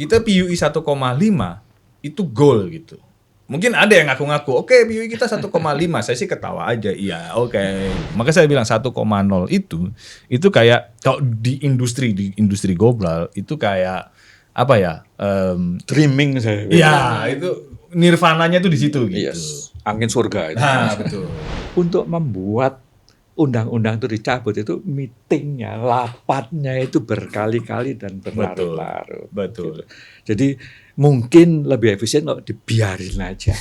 kita PUI 1,5 itu goal gitu. Mungkin ada yang ngaku-ngaku, oke PUI kita 1,5, saya sih ketawa aja, iya oke. Maka saya bilang 1,0 itu kayak kalau di industri global itu kayak apa ya? Dreaming saya. Ya itu nirvananya tuh di situ gitu. Yes. Angin surga itu. Nah betul. Untuk membuat undang-undang itu dicabut itu meetingnya, lapatnya itu berkali-kali dan berlarut-larut. Betul. Gitu. Jadi mungkin lebih efisien kalau dibiarin aja.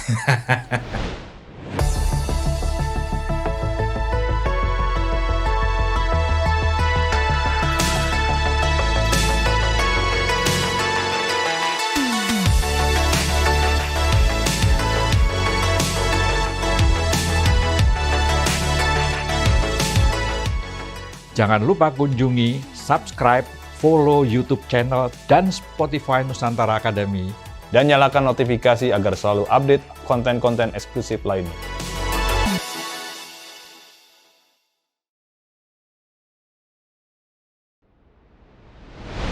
Jangan lupa kunjungi, subscribe, follow YouTube channel dan Spotify Nusantara Academy. Dan nyalakan notifikasi agar selalu update konten-konten eksklusif lainnya.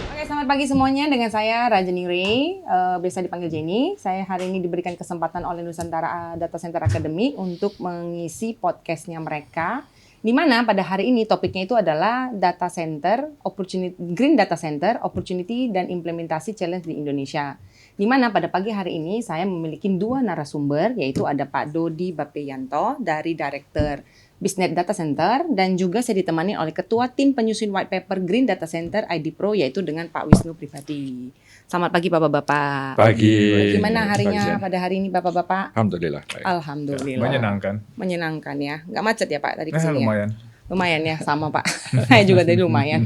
Oke, selamat pagi semuanya. Dengan saya Rajani Ray, biasa dipanggil Jenny. Saya hari ini diberikan kesempatan oleh Nusantara Data Center Academy untuk mengisi podcastnya mereka. Di mana pada hari ini topiknya itu adalah data center, opportunity, green data center, opportunity dan implementasi challenge di Indonesia. Di mana pada pagi hari ini saya memiliki dua narasumber, yaitu ada Pak Dodi Bapeyanto dari Director Business Data Center, dan juga saya ditemani oleh Ketua Tim Penyusun White Paper Green Data Center ID Pro, yaitu dengan Pak Wisnu Pribadi. Selamat pagi Bapak-Bapak. Pagi. Gimana harinya Pagi. pada hari ini Bapak-Bapak? Alhamdulillah. Baik. Alhamdulillah. Menyenangkan. Ya. Nggak macet ya Pak tadi kesini ya? Lumayan. Lumayan ya, sama Pak. Saya juga tadi lumayan.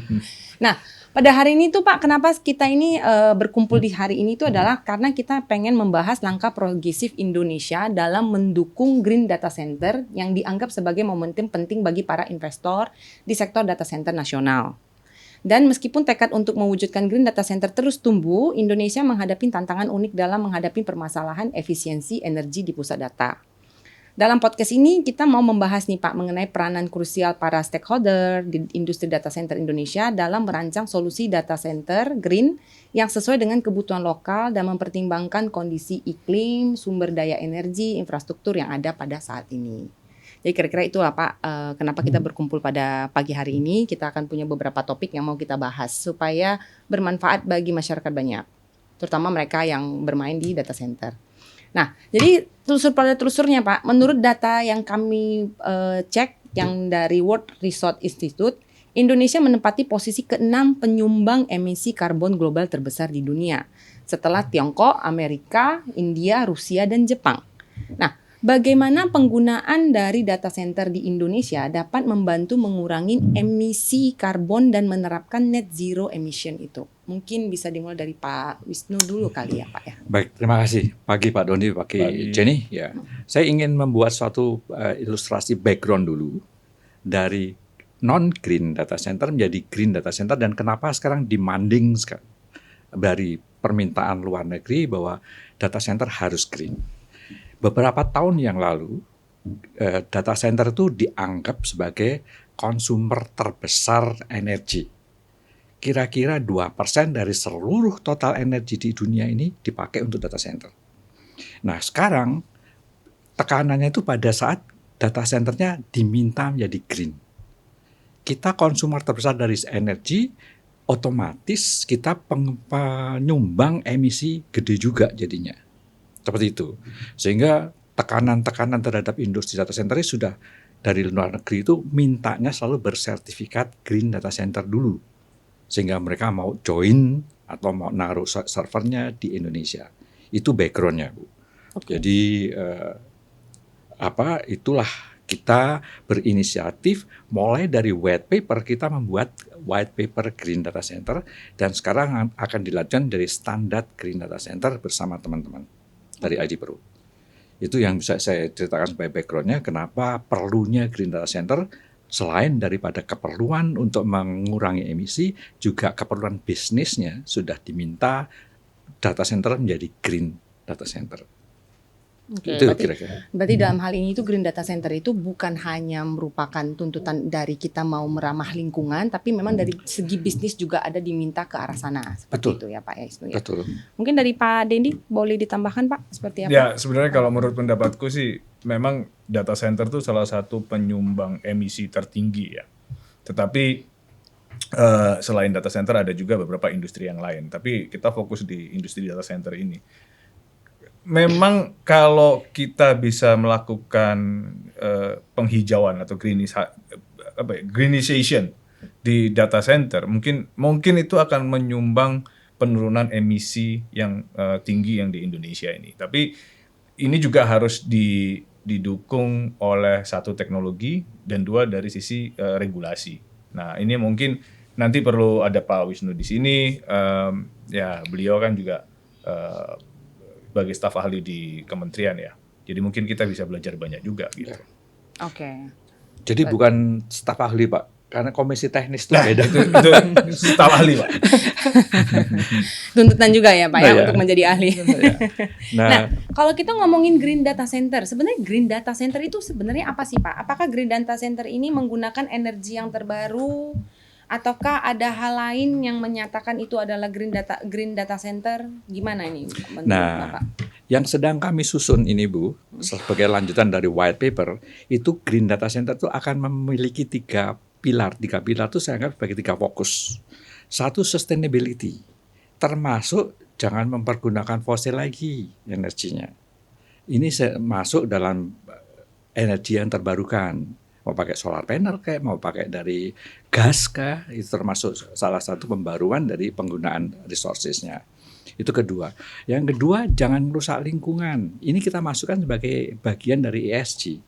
Nah, pada hari ini tuh Pak, kenapa kita ini berkumpul di hari ini itu adalah karena kita pengen membahas langkah progresif Indonesia dalam mendukung green data center yang dianggap sebagai momentum penting bagi para investor di sektor data center nasional. Dan meskipun tekad untuk mewujudkan green data center terus tumbuh, Indonesia menghadapi tantangan unik dalam menghadapi permasalahan efisiensi energi di pusat data. Dalam podcast ini kita mau membahas nih Pak mengenai peranan krusial para stakeholder di industri data center Indonesia dalam merancang solusi data center green yang sesuai dengan kebutuhan lokal dan mempertimbangkan kondisi iklim, sumber daya energi, infrastruktur yang ada pada saat ini. Jadi kira-kira itulah Pak, kenapa kita berkumpul pada pagi hari ini. Kita akan punya beberapa topik yang mau kita bahas supaya bermanfaat bagi masyarakat banyak, terutama mereka yang bermain di data center. Nah, jadi telusurnya Pak, menurut data yang kami cek yang dari World Resource Institute, Indonesia menempati posisi ke-6 penyumbang emisi karbon global terbesar di dunia, setelah Tiongkok, Amerika, India, Rusia, dan Jepang. Nah, bagaimana penggunaan dari data center di Indonesia dapat membantu mengurangi emisi karbon dan menerapkan net zero emission itu? Mungkin bisa dimulai dari Pak Wisnu dulu kali ya Pak ya. Baik, terima kasih. Pagi Pak Doni, pagi Jenny. Ya, saya ingin membuat suatu ilustrasi background dulu dari non-green data center menjadi green data center dan kenapa sekarang demanding dari permintaan luar negeri bahwa data center harus green. Beberapa tahun yang lalu, data center itu dianggap sebagai konsumer terbesar energi. Kira-kira 2% dari seluruh total energi di dunia ini dipakai untuk data center. Nah, sekarang tekanannya itu pada saat data centernya diminta menjadi green. Kita konsumer terbesar dari energi, otomatis kita penyumbang emisi gede juga jadinya. Seperti itu. Sehingga tekanan-tekanan terhadap industri data center ini sudah dari luar negeri itu mintanya selalu bersertifikat green data center dulu. Sehingga mereka mau join atau mau naruh servernya di Indonesia. Itu backgroundnya, Bu. Okay. Jadi itulah kita berinisiatif mulai dari white paper, kita membuat white paper green data center dan sekarang akan dilanjutkan dari standar green data center bersama teman-teman dari ID Pro. Itu yang bisa saya ceritakan sebagai backgroundnya kenapa perlunya green data center. Selain daripada keperluan untuk mengurangi emisi, juga keperluan bisnisnya sudah diminta data center menjadi green data center. Oke, Itu berarti, kira-kira. berarti dalam hal ini itu green data center itu bukan hanya merupakan tuntutan dari kita mau meramah lingkungan, tapi memang dari segi bisnis juga ada diminta ke arah sana. Seperti Betul. itu ya Pak Isnu ya. Betul. Mungkin dari Pak Dendi boleh ditambahkan Pak seperti apa? Ya, sebenarnya kalau menurut pendapatku sih memang data center itu salah satu penyumbang emisi tertinggi ya. Tetapi selain data center ada juga beberapa industri yang lain. Tapi kita fokus di industri data center ini. Memang kalau kita bisa melakukan penghijauan atau greenization di data center, mungkin itu akan menyumbang penurunan emisi yang tinggi yang di Indonesia ini. Tapi ini juga harus didukung oleh satu teknologi dan dua dari sisi regulasi. Nah ini mungkin nanti perlu ada Pak Wisnu di sini. Ya beliau kan juga sebagai staf ahli di kementerian ya. Jadi mungkin kita bisa belajar banyak juga gitu. Oke. Jadi bukan staf ahli Pak, karena komisi teknis itu Nah, beda. itu staf ahli Pak. Tuntutan juga ya Pak ya Nah, ya. untuk menjadi ahli. Nah, Nah, kalau kita ngomongin green data center, sebenarnya green data center itu sebenarnya apa sih Pak? Apakah green data center ini menggunakan energi yang terbaru ataukah ada hal lain yang menyatakan itu adalah green data center? Gimana ini menurut Nah, Bapak? yang sedang kami susun ini Bu, sebagai lanjutan dari white paper, itu green data center itu akan memiliki 3 pilar. 3 pilar itu saya anggap sebagai 3 fokus. Satu, sustainability, termasuk jangan mempergunakan fosil lagi energinya. Ini masuk dalam energi yang terbarukan. Mau pakai solar panel kayak, mau pakai dari gas kah, itu termasuk salah satu pembaruan dari penggunaan resources-nya. Itu kedua. Yang kedua, jangan merusak lingkungan. Ini kita masukkan sebagai bagian dari ESG.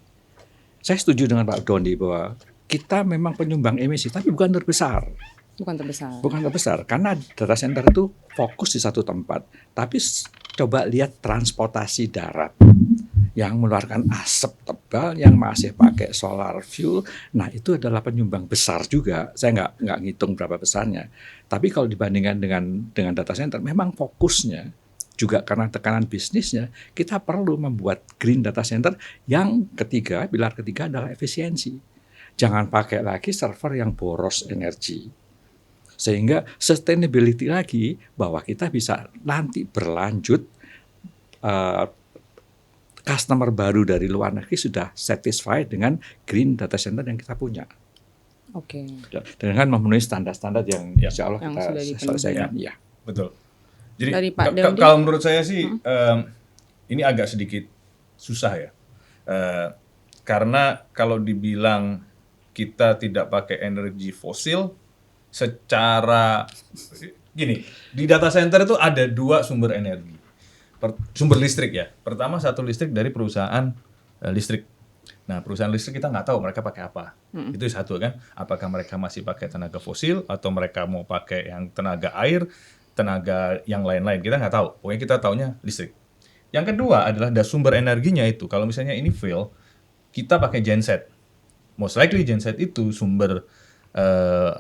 Saya setuju dengan Pak Doni bahwa kita memang penyumbang emisi, tapi bukan terbesar. Bukan terbesar. Bukan terbesar, karena data center itu fokus di satu tempat. Tapi coba lihat transportasi darat yang mengeluarkan asap tebal, yang masih pakai solar fuel. Nah itu adalah penyumbang besar juga. Saya nggak ngitung berapa besarnya. Tapi kalau dibandingkan dengan data center, memang fokusnya juga karena tekanan bisnisnya, kita perlu membuat green data center yang ketiga, pilar ketiga adalah efisiensi. Jangan pakai lagi server yang boros energi. Sehingga sustainability lagi, bahwa kita bisa nanti berlanjut, customer baru dari luar negeri sudah satisfied dengan green data center yang kita punya. Oke. Dengan memenuhi standar-standar yang insya Allah Yang kita sudah dipenuhi. selesaikan. Ya. Betul. Jadi Dari Pak Dendi? kalau menurut saya sih ini agak sedikit susah ya. Karena kalau dibilang kita tidak pakai energi fosil, secara gini, di data center itu ada 2 sumber energi. Sumber listrik ya. Pertama satu listrik dari perusahaan listrik. Nah perusahaan listrik kita nggak tahu mereka pakai apa. Itu satu kan. Apakah mereka masih pakai tenaga fosil atau mereka mau pakai yang tenaga air, tenaga yang lain-lain. Kita nggak tahu. Pokoknya kita taunya listrik. Yang kedua adalah sumber energinya itu. Kalau misalnya ini fail, kita pakai genset. Most likely genset itu sumber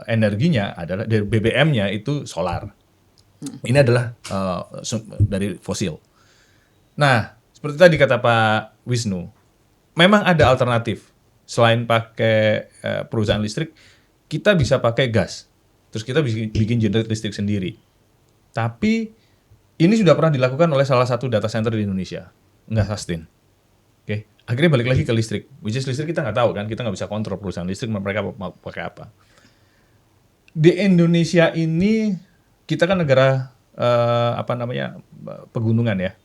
energinya adalah dari BBM-nya itu solar. Ini adalah dari fosil. Nah, seperti tadi kata Pak Wisnu, memang ada alternatif. Selain pakai perusahaan listrik, kita bisa pakai gas. Terus kita bikin generator listrik sendiri. Tapi ini sudah pernah dilakukan oleh salah satu data center di Indonesia. Nggak sustain. Oke. Akhirnya balik lagi ke listrik. Which is listrik kita nggak tahu kan. Kita nggak bisa kontrol perusahaan listrik mereka mau pakai apa. Di Indonesia ini kita kan negara pegunungan ya.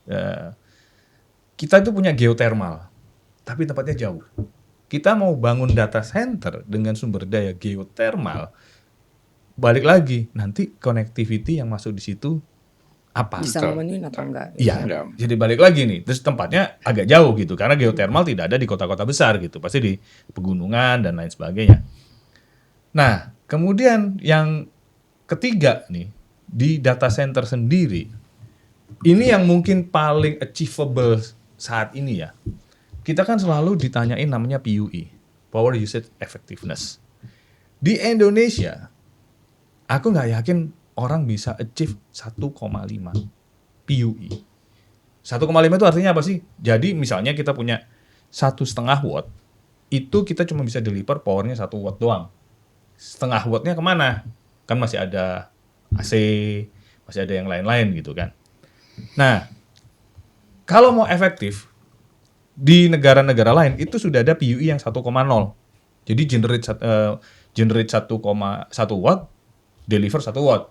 Kita itu punya geothermal, tapi tempatnya jauh. Kita mau bangun data center dengan sumber daya geothermal, balik lagi nanti connectivity yang masuk di situ apa? Bisa memenuhi atau enggak? Iya. Jadi balik lagi nih, terus tempatnya agak jauh gitu, karena geothermal tidak ada di kota-kota besar gitu, pasti di pegunungan dan lain sebagainya. Nah, kemudian yang ketiga nih, di data center sendiri, ini yang mungkin paling achievable saat ini ya. Kita kan selalu ditanyain namanya PUE, Power Usage Effectiveness. Di Indonesia, aku nggak yakin orang bisa achieve 1,5 PUE. 1,5 itu artinya apa sih? Jadi misalnya kita punya 1,5 watt, itu kita cuma bisa deliver powernya 1 watt doang. Setengah wattnya kemana? Kan masih ada AC, masih ada yang lain-lain gitu kan. Nah, kalau mau efektif, di negara-negara lain itu sudah ada PUE yang 1,0. Jadi generate 1,1 watt, deliver 1 watt.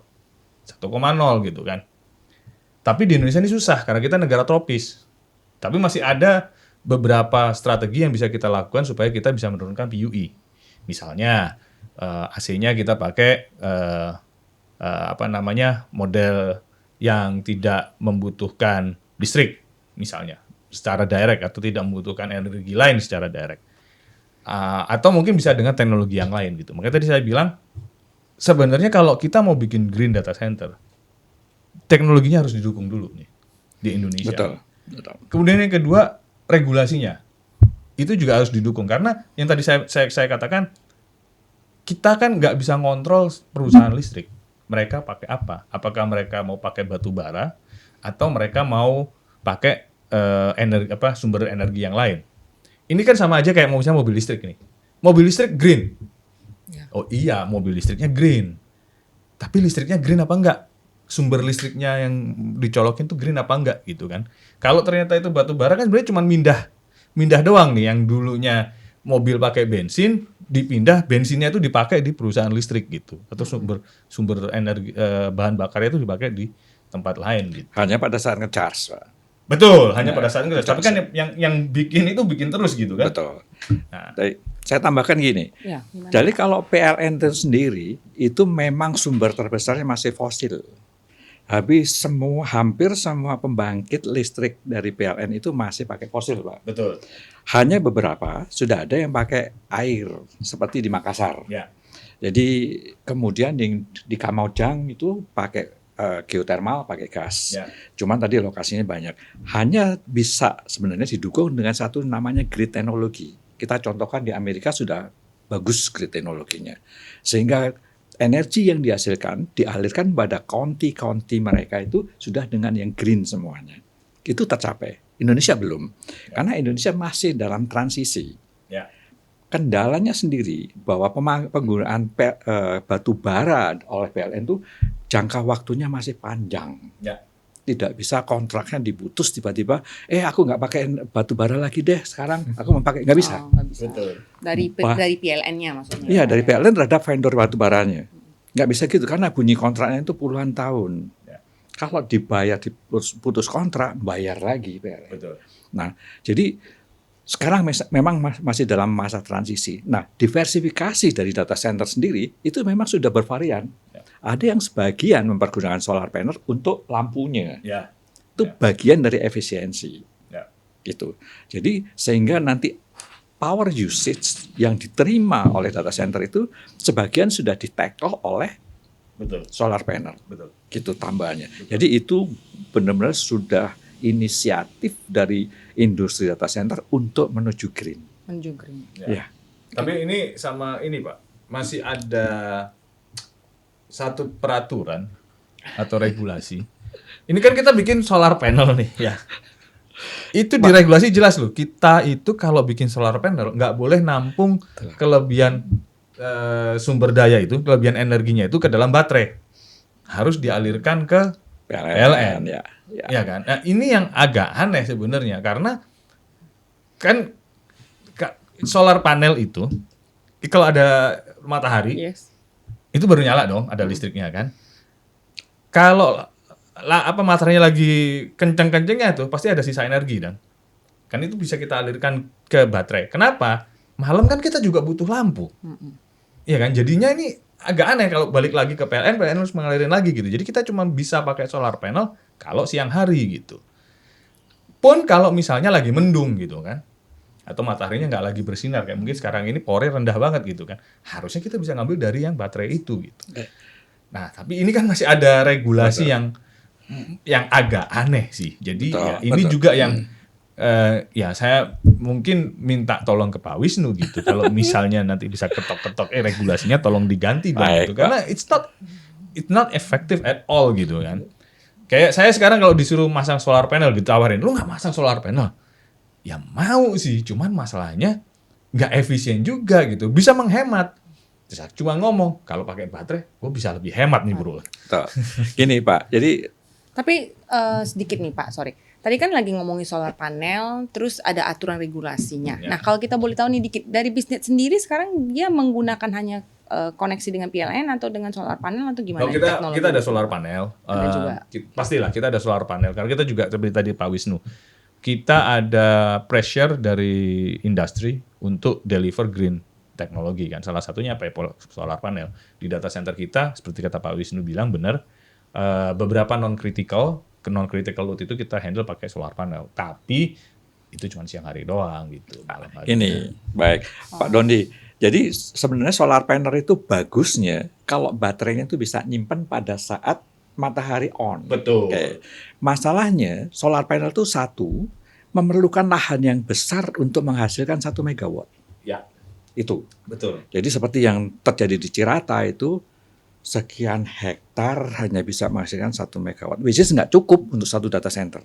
1,0 gitu kan. Tapi di Indonesia ini susah karena kita negara tropis. Tapi masih ada beberapa strategi yang bisa kita lakukan supaya kita bisa menurunkan PUE. Misalnya AC-nya kita pakai model yang tidak membutuhkan listrik misalnya secara direct atau tidak membutuhkan energi lain secara direct. Atau mungkin bisa dengan teknologi yang lain gitu. Makanya tadi saya bilang sebenarnya kalau kita mau bikin green data center, teknologinya harus didukung dulu nih di Indonesia. Betul. Kemudian yang kedua, regulasinya. Itu juga harus didukung karena yang tadi saya katakan, kita kan nggak bisa ngontrol perusahaan listrik. Mereka pakai apa? Apakah mereka mau pakai batu bara atau mereka mau pakai sumber energi yang lain? Ini kan sama aja kayak misalnya mobil listrik nih. Mobil listrik green. Oh iya, mobil listriknya green. Tapi listriknya green apa enggak? Sumber listriknya yang dicolokin tuh green apa enggak gitu kan. Kalau ternyata itu batu bara kan sebenarnya cuma mindah doang nih, yang dulunya mobil pakai bensin dipindah bensinnya itu dipakai di perusahaan listrik gitu. Atau sumber energi bahan bakarnya itu dipakai di tempat lain gitu. Hanya pada saat ngecharge, Pak. Betul, hanya pada saat itu. Tapi kan yang bikin itu bikin terus gitu kan. Betul. Nah, Saya tambahkan gini. Ya, gimana? Jadi kalau PLN itu sendiri itu memang sumber terbesarnya masih fosil. Hampir semua pembangkit listrik dari PLN itu masih pakai fosil, Pak. betul. Hanya beberapa sudah ada yang pakai air, seperti di Makassar. Ya. Jadi kemudian di Kamojang itu pakai geotermal, pakai gas. Ya. Cuman tadi lokasinya banyak. Hanya bisa sebenarnya didukung dengan satu namanya grid teknologi. Kita contohkan di Amerika sudah bagus grid teknologinya. Sehingga energi yang dialirkan pada county mereka itu sudah dengan yang green semuanya. Itu tercapai. Indonesia belum. Karena Indonesia masih dalam transisi. Ya. Kendalanya sendiri bahwa penggunaan batu bara oleh PLN itu jangka waktunya masih panjang. Ya. Tidak bisa kontraknya diputus tiba-tiba, aku nggak pakai batu bara lagi deh sekarang, aku mau pakai, nggak bisa. Nggak bisa. Betul. Dari PLN-nya maksudnya. Iya, dari PLN terhadap vendor batu baranya. Nggak bisa gitu karena bunyi kontraknya itu puluhan tahun. Ya. Kalau dibayar diputus kontrak, bayar lagi PLN. Betul. Nah, jadi sekarang memang masih dalam masa transisi. Nah, diversifikasi dari data center sendiri itu memang sudah bervarian. Ya. Ada yang sebagian mempergunakan solar panel untuk lampunya. Ya. Itu Ya. bagian dari efisiensi. Ya. Gitu. Jadi sehingga nanti power usage yang diterima oleh data center itu sebagian sudah di-tackle oleh Betul. solar panel. Betul. Gitu tambahannya. Jadi itu benar-benar sudah inisiatif dari industri data center untuk menuju green. Menuju green. Ya. Tapi ini sama ini Pak, masih ada satu peraturan atau regulasi. Ini kan kita bikin solar panel nih ya. Itu di regulasi jelas loh. Kita itu kalau bikin solar panel nggak boleh nampung kelebihan sumber daya itu, kelebihan energinya itu ke dalam baterai. Harus dialirkan ke PLN. Ya. Ya kan? Nah, ini yang agak aneh sebenarnya karena kan solar panel itu kalau ada matahari Yes. itu baru nyala dong, ada listriknya kan. Kalau materainya lagi kenceng-kencengnya tuh pasti ada sisa energi dan kan itu bisa kita alirkan ke baterai. Kenapa? Malam kan kita juga butuh lampu. Iya kan? Jadinya ini agak aneh kalau balik lagi ke PLN harus mengalirin lagi gitu. Jadi kita cuma bisa pakai solar panel kalau siang hari gitu. Pun kalau misalnya lagi mendung gitu kan. Atau mataharinya nggak lagi bersinar kayak mungkin sekarang ini pore rendah banget gitu kan. Harusnya kita bisa ngambil dari yang baterai itu gitu. Nah, tapi ini kan masih ada regulasi yang agak aneh sih. Jadi ya, ini juga yang ya saya mungkin minta tolong ke Pak Wisnu gitu. Kalau misalnya nanti bisa ketok-ketok regulasinya tolong diganti dong gitu. Karena it's not effective at all gitu kan. Kayak saya sekarang kalau disuruh masang solar panel ditawarin, lu nggak masang solar panel? Ya mau sih, cuman masalahnya nggak efisien juga gitu. Bisa menghemat. Terus aku cuma ngomong, kalau pakai baterai, gue bisa lebih hemat nih bro. Tuh. Gini Pak, jadi Tapi sedikit nih Pak, sorry. Tadi kan lagi ngomongin solar panel, terus ada aturan regulasinya. Ya. Nah kalau kita boleh tahu nih dikit, dari bisnis sendiri sekarang dia menggunakan hanya koneksi dengan PLN atau dengan solar panel atau gimana? Kalau kita ada solar panel, Ada juga. pastilah kita ada solar panel. Karena kita juga seperti tadi Pak Wisnu, kita ada pressure dari industri untuk deliver green teknologi kan. Salah satunya apa ya, solar panel. Di data center kita, seperti kata Pak Wisnu bilang benar, beberapa non critical load itu kita handle pakai solar panel. Tapi itu cuma siang hari doang gitu. Malam hari. ini baik Pak Dondi. Jadi sebenarnya solar panel itu bagusnya kalau baterainya itu bisa nyimpen pada saat matahari on. Betul. Oke. Masalahnya solar panel itu memerlukan lahan yang besar untuk menghasilkan 1 megawatt. Ya, Itu. betul. Jadi seperti yang terjadi di Cirata itu sekian hektar hanya bisa menghasilkan 1 megawatt. Which is nggak cukup untuk satu data center.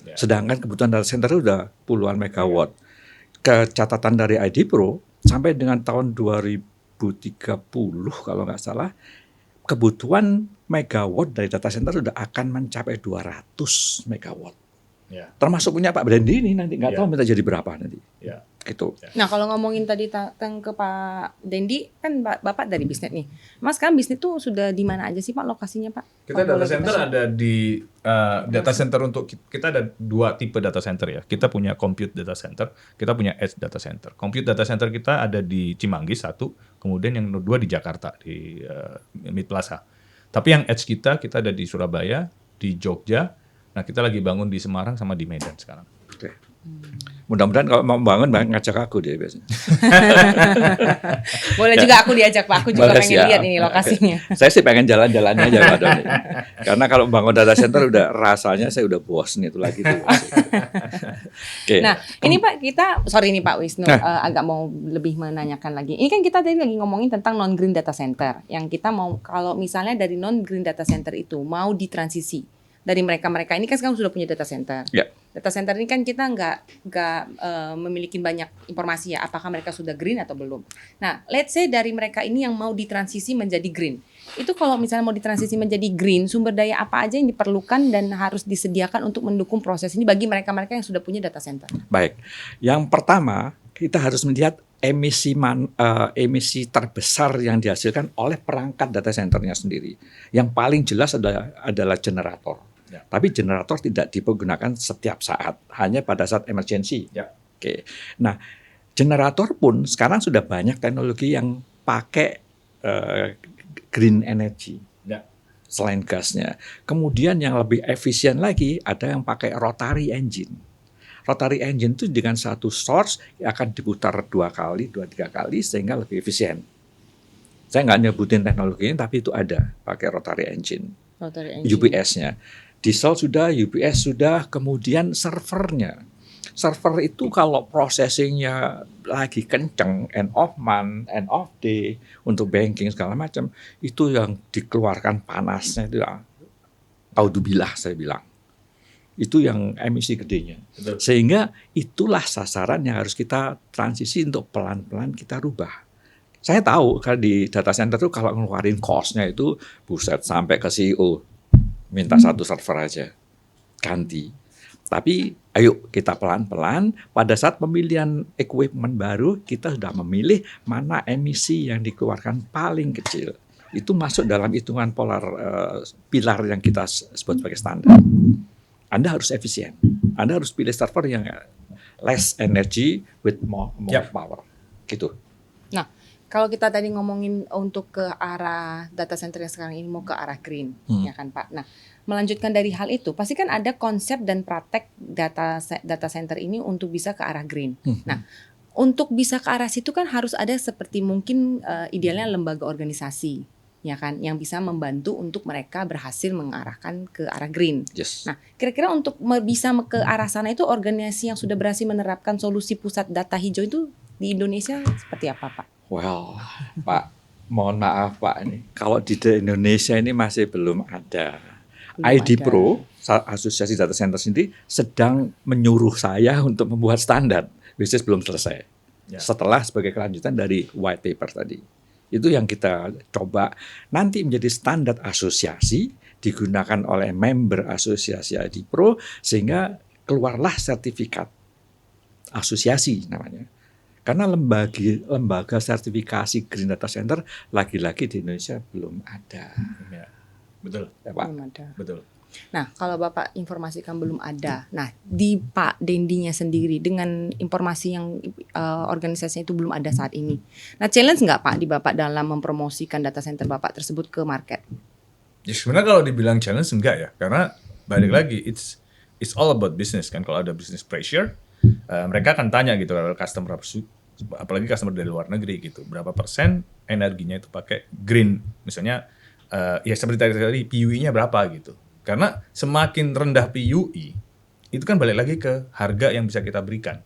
Ya. Sedangkan kebutuhan data center itu udah puluhan megawatt. Catatan dari ID Pro sampai dengan tahun 2030 kalau nggak salah, kebutuhan megawatt dari data center sudah akan mencapai 200 megawatt. Ya, Termasuk punya Pak Brandi ini nanti nggak Ya. tahu minta jadi berapa nanti. ya. Gitu. Nah kalau ngomongin tadi tentang ke Pak Dendi, kan Bapak dari bisnis nih. Mas sekarang bisnis tuh sudah di mana aja sih Pak lokasinya Pak? Kita Kalau data boleh center share. ada di data center untuk kita ada 2 tipe data center ya. Kita punya compute data center, kita punya edge data center. Compute data center kita ada di Cimanggis 1, kemudian yang 2 di Jakarta di Mid Plaza. Tapi yang edge kita ada di Surabaya, di Jogja. Nah, kita lagi bangun di Semarang sama di Medan sekarang. Oke. Mudah-mudahan kalau mau bangun ngajak aku dia biasanya. Boleh juga aku diajak Pak, aku juga Boleh, pengen siap. lihat ini lokasinya. Saya sih pengen jalan-jalan aja Pak Doni. Karena kalau bangun data center udah rasanya saya udah bosen itu lagi tuh. Oke. Nah, ini Pak kita, sorry nih Pak Wisnu, Nah. agak mau lebih menanyakan lagi. Ini kan kita tadi lagi ngomongin tentang non-green data center. Yang kita mau, kalau misalnya dari non-green data center itu mau ditransisi dari mereka-mereka ini kan sekarang sudah punya data center. Ya. Data center ini kan kita nggak memiliki banyak informasi ya, apakah mereka sudah green atau belum. Nah, let's say dari mereka ini yang mau ditransisi menjadi green. Itu kalau misalnya mau ditransisi menjadi green, sumber daya apa aja yang diperlukan dan harus disediakan untuk mendukung proses ini bagi mereka-mereka yang sudah punya data center? Baik. Yang pertama, kita harus melihat emisi terbesar yang dihasilkan oleh perangkat data centernya sendiri. Yang paling jelas adalah generator. Ya. Tapi generator tidak dipergunakan setiap saat, hanya pada saat emergency. Ya. Oke. Nah, generator pun sekarang sudah banyak teknologi yang pakai green energy. Ya. Selain gasnya. Kemudian yang lebih efisien lagi ada yang pakai rotary engine. Rotary engine itu dengan satu source akan diputar 2 kali, 2-3 kali sehingga lebih efisien. Saya nggak nyebutin teknologinya, tapi itu ada pakai rotary engine. Rotary engine. UPS-nya. Diesel sudah, UPS sudah, kemudian servernya. Server itu kalau processingnya lagi kenceng, end of month, end of day, untuk banking segala macam, itu yang dikeluarkan panasnya itu audzubillah saya bilang. Itu yang emisi gedenya. Betul. Sehingga itulah sasaran yang harus kita transisi untuk pelan-pelan kita rubah. Saya tahu kan di data center itu kalau ngeluarin cost-nya itu buset sampai ke CEO minta satu server aja ganti. Tapi ayo kita pelan-pelan pada saat pemilihan equipment baru kita sudah memilih mana emisi yang dikeluarkan paling kecil. Itu masuk dalam hitungan pilar yang kita sebut sebagai standar. Anda harus efisien. Anda harus pilih server yang less energy with more Yap. power. Gitu. Nah, kalau kita tadi ngomongin untuk ke arah data center yang sekarang ini mau ke arah green, ya kan Pak. Nah, melanjutkan dari hal itu, pasti kan ada konsep dan praktek data center ini untuk bisa ke arah green. Nah, untuk bisa ke arah situ kan harus ada seperti mungkin idealnya lembaga organisasi, ya kan, yang bisa membantu untuk mereka berhasil mengarahkan ke arah green. Yes. Nah, kira-kira untuk bisa ke arah sana itu organisasi yang sudah berhasil menerapkan solusi pusat data hijau itu di Indonesia seperti apa, Pak? Well, Pak, mohon maaf Pak ini. Kalau di Indonesia ini masih belum ada. ID ada. Pro, Asosiasi Data Center sendiri sedang menyuruh saya untuk membuat standar, which is belum selesai. Ya. Setelah sebagai kelanjutan dari white paper tadi. Itu yang kita coba nanti menjadi standar asosiasi, digunakan oleh member asosiasi ID Pro, sehingga keluarlah sertifikat asosiasi namanya. Karena lembaga sertifikasi Green Data Center lagi-lagi di Indonesia belum ada. Ya. Betul. Ya, Pak? Belum ada. Betul. Nah, kalau Bapak informasikan belum ada. Nah, di Pak Dendinya sendiri dengan informasi yang organisasinya itu belum ada saat ini. Nah, challenge nggak Pak di Bapak dalam mempromosikan data center Bapak tersebut ke market? Ya sebenarnya kalau dibilang challenge enggak ya, karena balik lagi it's all about business kan. Kalau ada business pressure, mereka akan tanya gitu kalau customer, apalagi customer dari luar negeri gitu, berapa persen energinya itu pakai green, misalnya ya seperti tadi PUE-nya berapa gitu. Karena semakin rendah PUE, itu kan balik lagi ke harga yang bisa kita berikan.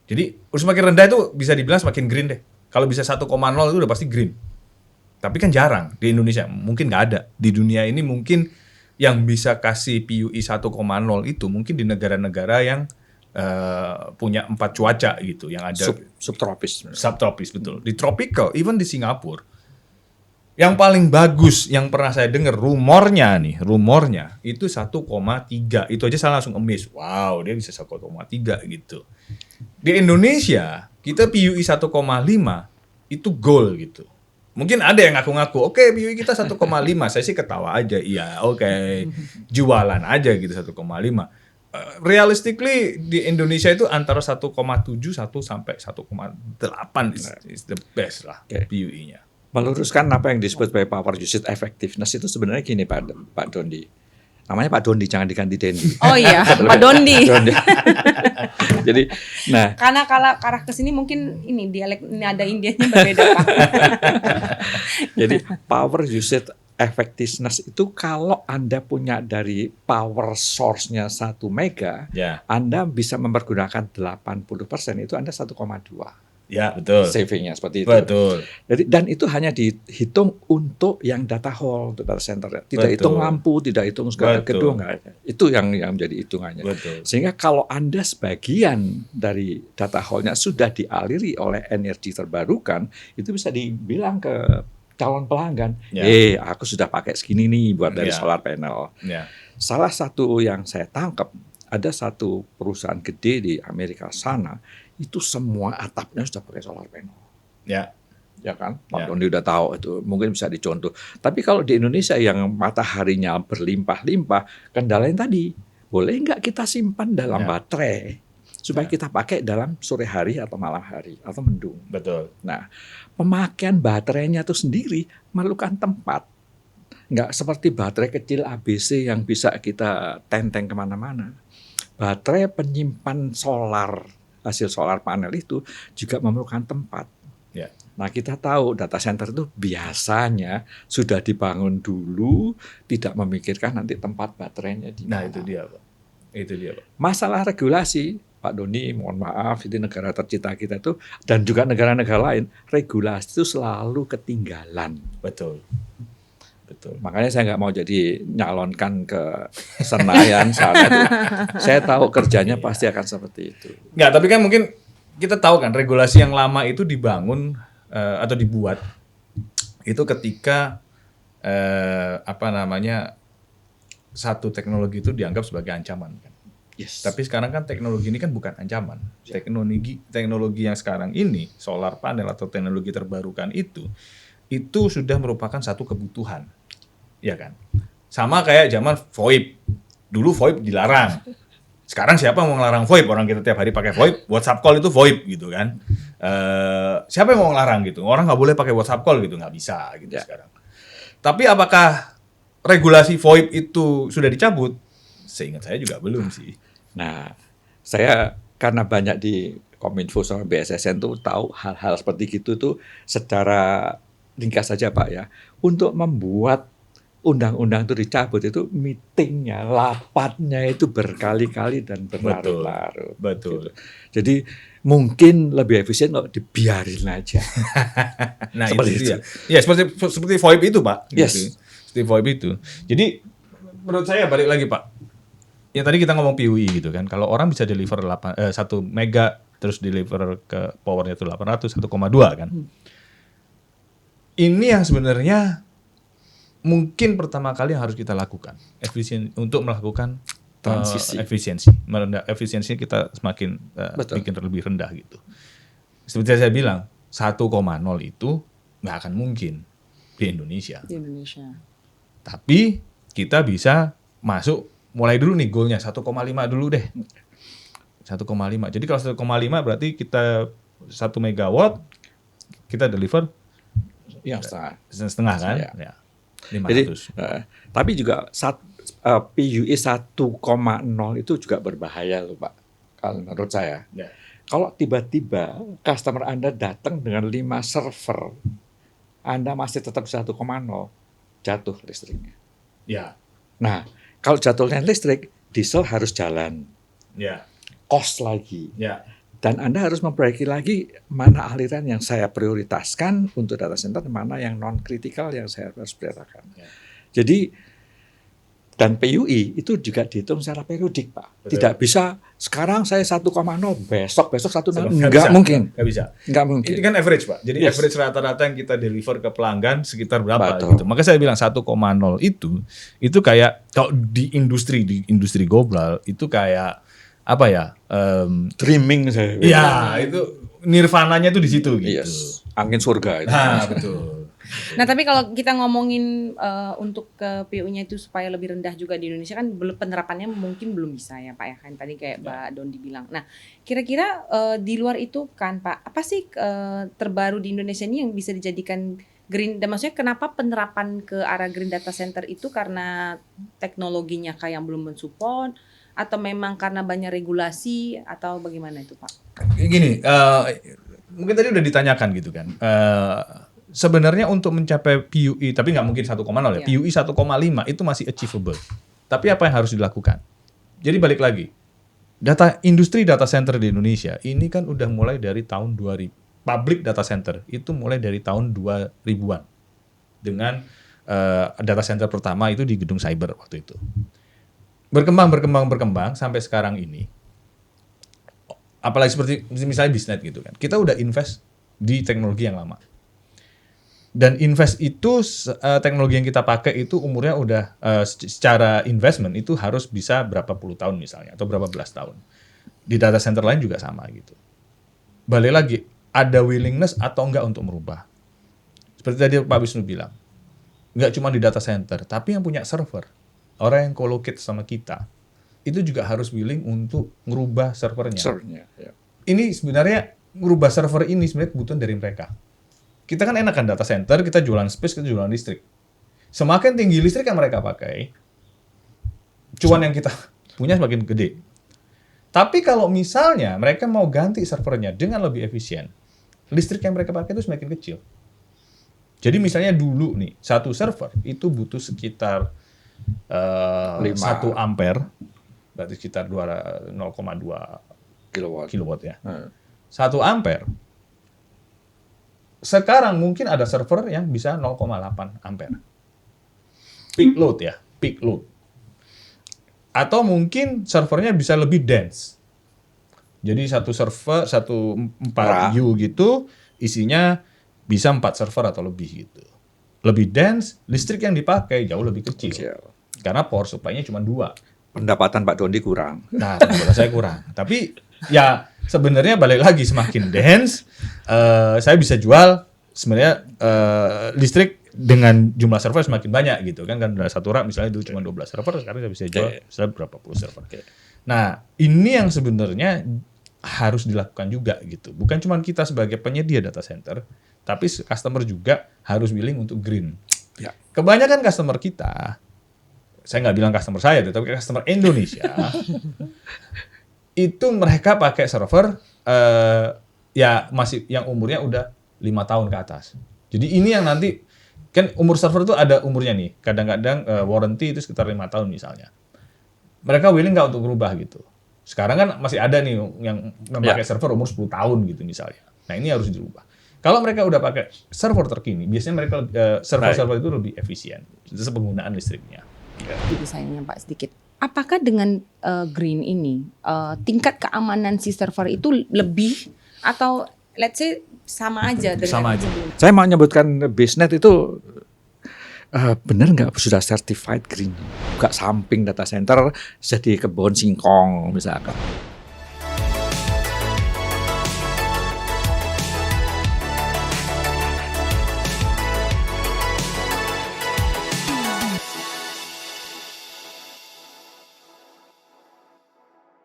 Jadi semakin rendah itu bisa dibilang semakin green deh. Kalau bisa 1,0 itu udah pasti green. Tapi kan jarang di Indonesia, mungkin nggak ada. Di dunia ini mungkin yang bisa kasih PUE 1,0 itu mungkin di negara-negara yang punya 4 cuaca gitu, yang ada Subtropis. subtropis betul. Di tropical, even di Singapura. Yang paling bagus yang pernah saya dengar rumornya itu 1,3. Itu aja saya langsung amazed. Wow, dia bisa 1,3 gitu. Di Indonesia, kita PUE 1,5 itu goal gitu. Mungkin ada yang ngaku-ngaku, oke, PUE kita 1,5. Saya sih ketawa aja. Iya, oke. Jualan aja gitu 1,5. Realistically di Indonesia itu antara 1,7 sampai 1,8 is the best lah PUE-nya. Meluruskan apa yang disebut sebagai power usage effectiveness itu sebenarnya gini Pak Dondi. Namanya Pak Dondi, jangan diganti Dendi. Oh iya, Pak Dondi. Jadi, nah, Karena kalau arah ke sini mungkin ini dialek nada Indianya berbeda Pak. jadi power usage effectiveness itu kalau Anda punya dari power source-nya 1 mega, Ya, Anda bisa mempergunakan 80%, itu Anda 1,2 ya betul. savingnya seperti itu. Betul. Jadi, dan itu hanya dihitung untuk yang data hall, untuk data center. Tidak Betul. hitung lampu, tidak hitung segala Betul. gedung. Nggak ada. Itu yang menjadi hitungannya. Betul. Sehingga kalau Anda sebagian dari data hall-nya sudah dialiri oleh energi terbarukan, itu bisa dibilang ke calon pelanggan, Ya. aku sudah pakai segini nih buat dari Ya. solar panel. Ya. Salah satu yang saya tangkap, ada satu perusahaan gede di Amerika sana, itu semua atapnya sudah pakai solar panel. Ya. Ya kan, Pak Ya. Dondi udah tahu itu, mungkin bisa dicontoh. Tapi kalau di Indonesia yang mataharinya berlimpah-limpah, kendalanya tadi, boleh nggak kita simpan dalam Ya. baterai supaya Ya. kita pakai dalam sore hari atau malam hari atau mendung. Betul. Nah, pemakaian baterainya itu sendiri memerlukan tempat. Nggak seperti baterai kecil ABC yang bisa kita tenteng kemana-mana. Baterai penyimpan solar, hasil solar panel itu juga memerlukan tempat. Ya. Nah, kita tahu data center itu biasanya sudah dibangun dulu, tidak memikirkan nanti tempat baterainya di Nah, mana. itu dia, Pak. Itu dia, Pak. Masalah regulasi, Pak Doni, mohon maaf, ini negara tercinta kita itu, dan juga negara-negara lain, regulasi itu selalu ketinggalan. Betul. Betul. Makanya saya nggak mau jadi nyalonkan ke Senayan sana itu. Saya tahu kerjanya pasti akan seperti itu. Nggak, tapi kan mungkin kita tahu kan regulasi yang lama itu dibangun atau dibuat itu ketika satu teknologi itu dianggap sebagai ancaman kan. Yes. Tapi sekarang kan teknologi ini kan bukan ancaman. Teknologi yang sekarang ini, solar panel atau teknologi terbarukan itu sudah merupakan satu kebutuhan. Ya kan? Sama kayak zaman VoIP. Dulu VoIP dilarang. Sekarang siapa mau ngelarang VoIP? Orang kita tiap hari pakai VoIP, WhatsApp call itu VoIP gitu kan. Siapa yang mau ngelarang gitu? Orang nggak boleh pakai WhatsApp call gitu, nggak bisa gitu sekarang. Tapi apakah regulasi VoIP itu sudah dicabut? Seingat saya juga belum sih. Nah, saya karena banyak di Kominfo sama BSSN tuh tahu hal-hal seperti gitu tuh secara ringkas saja Pak ya. Untuk membuat undang-undang itu dicabut itu meetingnya, lapatnya itu berkali-kali dan berlarut-larut. Betul. Gitu. Jadi mungkin lebih efisien kalau dibiarin aja. Nah Seperti itu dia. Ya seperti VoIP itu Pak. Yes. Gitu. Seperti VoIP itu. Jadi menurut saya balik lagi Pak. Ya tadi kita ngomong PUI gitu kan. Kalau orang bisa deliver 1 mega terus deliver ke powernya itu 800 1,2 kan. Ini yang sebenarnya mungkin pertama kali yang harus kita lakukan untuk melakukan Transisi. efisiensi. Efisiensi kita semakin bikin lebih rendah gitu. Seperti saya bilang 1,0 itu nggak akan mungkin di Indonesia. Di Indonesia. Tapi kita bisa masuk mulai dulu nih goalnya 1,5 dulu deh. 1,5. Jadi kalau 1,5 berarti kita 1 megawatt kita deliver Yang setengah kan? Ya. Ya. Jadi, 500. tapi juga PUI 1,0 itu juga berbahaya loh Pak, kalau menurut saya. Ya. Kalau tiba-tiba customer Anda datang dengan 5 server, Anda masih tetap 1,0, jatuh listriknya. Ya. Nah, kalau jatuhnya listrik, diesel harus jalan, Ya. cost lagi. Ya. Dan Anda harus memperbaiki lagi mana aliran yang saya prioritaskan untuk data center, mana yang non-kritikal yang saya harus prioritaskan. Ya. Jadi, dan PUI itu juga dihitung secara periodik, Pak. Betul. Tidak bisa sekarang saya 1,0, besok 1,0. Nggak Enggak bisa. mungkin. Nggak bisa. Enggak mungkin. Itu kan average Pak. Jadi Yes. average rata-rata yang kita deliver ke pelanggan sekitar berapa Betul. gitu. Maka saya bilang 1,0 itu kayak kalau di industri global itu kayak apa ya? Dreaming saya. Ya itu nirvananya tuh di situ gitu. Yes. Angin surga itu. Nah betul. Nah, tapi kalau kita ngomongin untuk ke PU-nya itu supaya lebih rendah juga di Indonesia kan penerapannya mungkin belum bisa ya Pak ya kan tadi kayak Mbak Dondi bilang. Nah, kira-kira di luar itu kan Pak, apa sih terbaru di Indonesia ini yang bisa dijadikan green dan maksudnya kenapa penerapan ke arah green data center itu karena teknologinya kayak yang belum mensupport atau memang karena banyak regulasi atau bagaimana itu Pak? Gini, mungkin tadi udah ditanyakan gitu kan. Sebenarnya untuk mencapai PUI, tapi nggak mungkin 1,0 ya. Iya. PUI 1,5 itu masih achievable. Tapi apa yang harus dilakukan? Jadi balik lagi, industri data center di Indonesia ini kan udah mulai dari tahun 2000. Public data center itu mulai dari tahun 2000-an. Dengan data center pertama itu di gedung cyber waktu itu. Berkembang sampai sekarang ini. Apalagi seperti misalnya Bisnet gitu kan. Kita udah invest di teknologi yang lama. Dan invest itu teknologi yang kita pakai itu umurnya udah secara investment itu harus bisa berapa puluh tahun misalnya atau berapa belas tahun. Di data center lain juga sama gitu. Balik lagi, ada willingness atau enggak untuk merubah. Seperti tadi Pak Wisnu bilang, enggak cuma di data center, tapi yang punya server, orang yang co-locate sama kita, itu juga harus willing untuk ngerubah servernya. Servernya, ya. Ini sebenarnya ngerubah server ini sebenarnya kebutuhan dari mereka. Kita kan enak kan data center, kita jualan space, kita jualan listrik. Semakin tinggi listrik yang mereka pakai, cuan yang kita punya semakin gede. Tapi kalau misalnya mereka mau ganti servernya dengan lebih efisien, listrik yang mereka pakai itu semakin kecil. Jadi misalnya dulu nih, satu server itu butuh sekitar 1 ampere, berarti sekitar 0,2 kilowatt ya. 1 ampere. Sekarang mungkin ada server yang bisa 0,8 ampere. Peak load ya, peak load. Atau mungkin servernya bisa lebih dense. Jadi satu server, 4U gitu, isinya bisa 4 server atau lebih gitu. Lebih dense, listrik yang dipakai jauh lebih kecil. Karena power supply-nya cuma 2. Pendapatan Pak Dondi kurang. Nah, pendapatan saya kurang. Tapi ya sebenarnya balik lagi semakin dense, saya bisa jual sebenarnya listrik dengan jumlah server semakin banyak gitu kan satu rak misalnya dulu cuma 12 server sekarang saya bisa jual berapa puluh server. Nah, ini yang sebenarnya harus dilakukan juga gitu. Bukan cuma kita sebagai penyedia data center, tapi customer juga harus willing untuk green. Ya. Kebanyakan customer kita, saya nggak bilang customer saya, tapi customer Indonesia, itu mereka pakai server ya masih yang umurnya udah 5 tahun ke atas. Jadi ini yang nanti kan umur server itu ada umurnya nih. Kadang-kadang warranty itu sekitar 5 tahun misalnya. Mereka willing nggak untuk berubah gitu. Sekarang kan masih ada nih yang memakai server umur 10 tahun gitu misalnya. Nah ini harus dirubah. Kalau mereka udah pakai server terkini, biasanya mereka server-server itu lebih efisien. Itu penggunaan listriknya. Jadi sayangnya Pak sedikit. Apakah dengan green ini tingkat keamanan si server itu lebih atau let's say sama aja dengan Sama aja. sebelumnya? Saya mau nyebutkan BaseNet itu benar nggak sudah certified green? Buka samping data center jadi kebun singkong misalkan.